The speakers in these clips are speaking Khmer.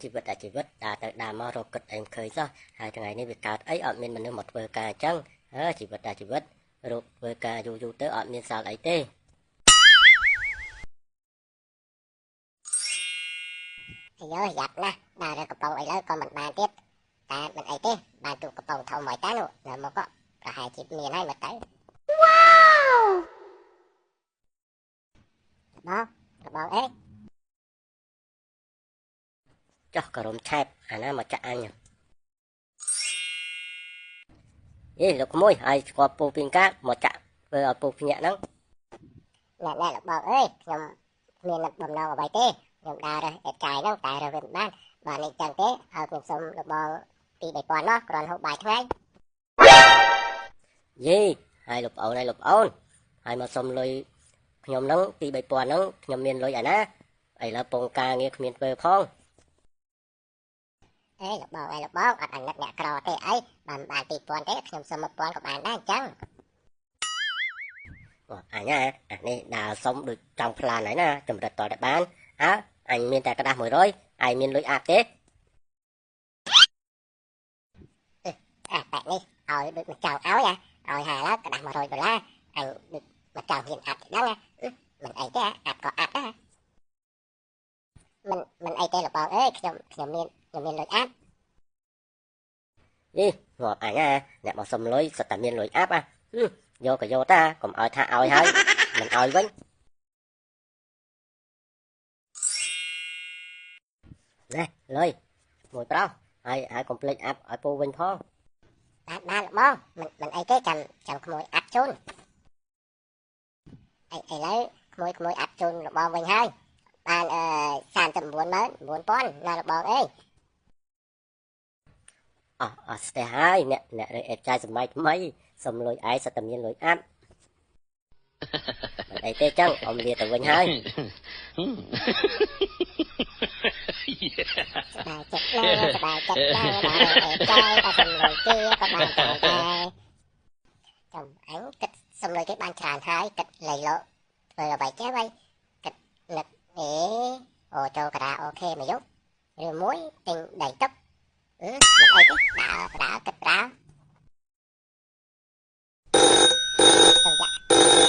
ជីវិតជីវិតដើរទៅដើរមករកគិតអីមិនឃើញសោះហើយថ្ងៃនេះវាកើតអីអត់មានមនុស្សមកធ្វើការអញ្ចឹងជីវិតរកធ្វើការយូរទៅអត់មានសល់អីទេអាយ៉ូយ៉ាប់ណាស់ដើររកកំប៉ុងអីលើក៏មិនបានទៀតតែមិនអីទេបានទូកំប៉ុងធំមួយតានោះនៅមកក៏ប្រហែលជាមានហើយមកទៅវ៉ាវបងអេចុះក៏រំឆែបអាណាមកចាក់អញលោកក្មួយហើយស្គាល់ពូពីងកាមកចាក់ធ្វើឲ្យពូភ្ញាក់ហ្នឹងអ្នកលោកបងអើយខ្ញុំមានបំណងអ្វីទេខ្ញុំដើររើសអេតកាយហ្នឹងតែរើសវាមិនបាននេះចឹងទេហើយខ្ញុំសុំលោកបងពី3000នោះគ្រាន់ហូបបាយថ្ងៃយីហើយលោកប្អូនហើយមកសុំលុយខ្ញុំហ្នឹងពី3000ហ្នឹងខ្ញុំមានលុយអាណាឥឡូវពងការងារគ្មានធ្វើផងលោកបងអត់អាណិតអ្នកក្រទេអីបាន2000ទេខ្ញុំសុំ1000ក៏បានដែរអញ្ចឹងអញអានេះដើរសុំដូចចង់ផ្លានហើយណាចម្រិតតតែបានអញមានតែក្តាស់100ឯងមានលុយអាប់ទេបែបនេះឲ្យដូចមកចង់ឲ្យហាឡើក្តាស់$100អញដូចមកចង់ហ៊ានអាប់ដឹងមិនអីទេអាប់ក៏អាប់ដែរមិនអីទេលោកបងអើយខ្ញុំមានលុយអាប់យីងាប់អញអ្នកមកសុំលុយសិតតែមានលុយអាប់យកក៏យកតាកុំឲ្យថាឲ្យហើយមិនឲ្យវិញណែលុយមួយប្រុសហើយកុំភ្លេចអាប់ឲ្យពូវិញផងបានបងមិនអីទេចាំក្មួយអាប់ជូនឥឡូវក្មួយអាប់ជូនរបស់វិញហើយបាន399000ណារបស់អើយអត់ស្ទះហើយអ្នករើអេតចាយសម័យថ្មីសុំលុយឯងសិតតែមានលុយអាប់មិនអីទេចឹងអ៊ំលាទៅវិញហើយសบายចិត្តណាស់បានអេតចាយតែសុំលុយគេក៏បានដែរចាំអញគិតសុំលុយគេបានច្រើនហើយគិតលៃលោកធ្វើអ្វីចេះហើយគិតលឹកអូចូលការ៉ាអូខេមកយកឬមួយទិញដីទឹកមិនអីទេដើរគិតដើរចាំចា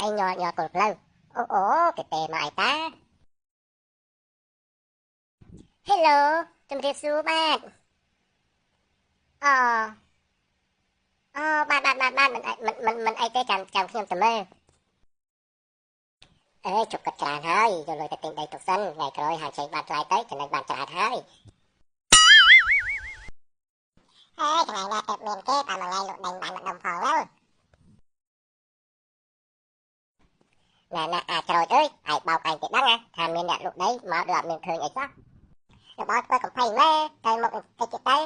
អញញ័រកុលផ្លូវអូគេទេមកអីតា Hello ជំរាបសួរបាទបាទមិនអីទេចាំខ្ញុំទៅមើលជប់កាត់ច្រើនហើយយកលុយទៅទិញដីទុកសិនថ្ងៃក្រោយហាចេញបានថ្លៃទៅចំណេញបានច្រើនហើយថ្ងៃណាទៅមានគេតាមមួយថ្ងៃលក់ដេញបានម្ដុំផងណាអាចក្រូចអើយឯងបោកឯងទៅដឹងថាមានអ្នកលក់ដីមកដូចអត់មានឃើញអីសោះរបស់ធ្វើកំភៃម៉ែទៅមកតិចទៅតែ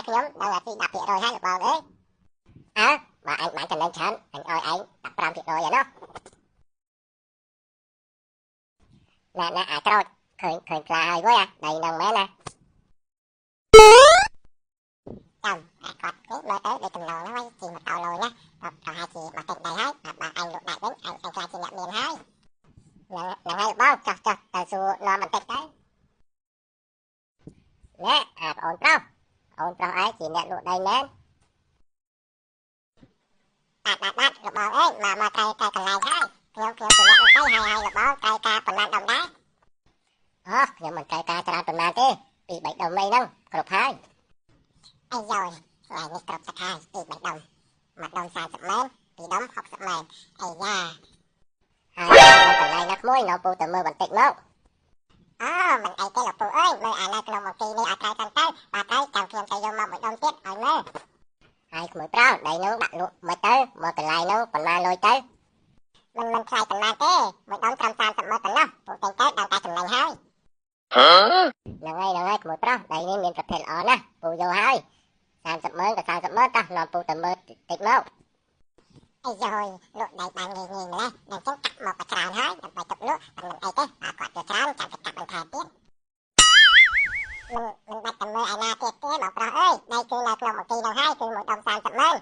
ខ្ញុំដល់អាទី10%ហើយរបស់អើយបើអញបានចំណេញច្រើនអញឲ្យឯង15%ឯណោះណាអាចក្រូចឃើញខ្លាហើយវិញដីនឹងមែនណាចាំគាត់គេមើលទៅដូចចំណងហ្នឹងជីមកតោលយណាប្រហែលជាមកតិចដីហើយបើអញលក់ដាក់វិញអញខ្លាចជាអ្នកមានហើយហ្នឹងហើយបងចាស់ទៅសួរនាំបន្តិចទៅណែបងអូនប្រុសឯងជាអ្នកលក់ដីមែនបាទរបស់អេមកកែកន្លែងហើយខ្ញុំជាអ្នកលក់ដីហើយរបស់កែការប៉ុន្មានដុំដែរខ្ញុំមិនកែការច្រើនប៉ុន្មានទេពី3ដុំអីហ្នឹងគ្រប់ហើយអាយ៉យថ្ងៃនេះគ្រប់ទឹកហើយពី3ដុំមួយដុំ40ម៉ែនពីរដុំ60ម៉ែនអាយ៉ាហើយកន្លែងណាក្មួយនៅពូទៅមើលបន្តិចមកមិនអីទេលោកពូអើយមើលអានៅក្នុងមកទីនេះឲ្យត្រូវទៅបាទហើយចាំខ្ញុំទៅយកមកមួយដុំទៀតឲ្យមើលហើយក្មួយប្រុសដីនោះដាក់លក់មិនទៅមកកន្លែងនោះប៉ុន្មានលុយទៅមិនខ្លាចប៉ុន្មានទេមួយដុំត្រឹម30ម៉ឺនប៉ុណ្ណោះពូទិញទៅដល់តែចំណេញហើយហ្នឹងហើយក្មួយប្រុសដីនេះមានប្រភេទល្អណាស់ពូយកហើយ30ម៉ឺនក៏30ម៉ឺនតោះនាំពូទៅមើលតិចមកអាយ៉យលក់ដីបានងាយម្លេះដល់ចឹងកាក់មកក៏ច្រើនហើយដើម្បីទុកលក់មិនអីទេគាត់យកច្រើនចាំទៅកាក់បន្ថែមទៀតមិនបាច់ទៅមើលឯណាទៀតទេបងប្រុសអើយដីគឺនៅក្នុងមកទីនោះហើយគឺមួយដុំ30ម៉ឺនអញ្ចឹង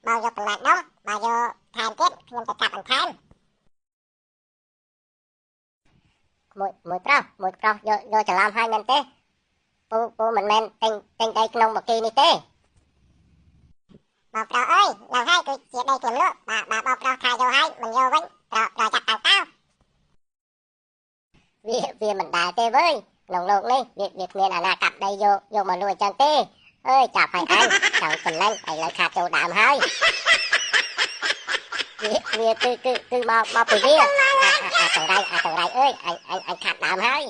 មកយកប៉ុន្មានដុំមកយកថែមទៀតខ្ញុំទៅកាក់បន្ថែមមួយប្រុសយកច្រឡំហើយមែនទេ ពូមិនមែនទិញដីក្នុងមួយគីនេះទេបងប្រុសអើយឡើងហើយគឺជាដីព្រមលក់បាទបងប្រុសថាយកហើយមិនយកវិញប្រចាប់តៅវាមិនដែរទេវើយក្នុងលោកនេះវាគ្មានអាណាកាប់ដីយកមកលក់អញ្ចឹងទេអើយចាប់ឲ្យអញចង់ចំណេញឥឡូវខាតចូលដើមហើយវាគឺមកពីវាអាចង្រៃអើយអញខាត់ដើមហើយ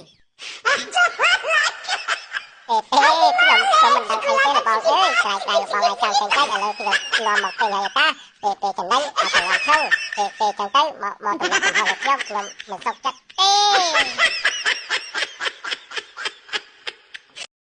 ខ្ញុំមិនដឹងអីទេបងអើយក្រៃបងឲ្យចាំចេញទៅឥឡូវខ្ញុំនាំមកពេញហើយតាពេលចំណេញអត់ប្រឡំខឹងពេលចឹងទៅមកតំណែងរបស់ខ្ញុំមិនសុខចិត្តទេ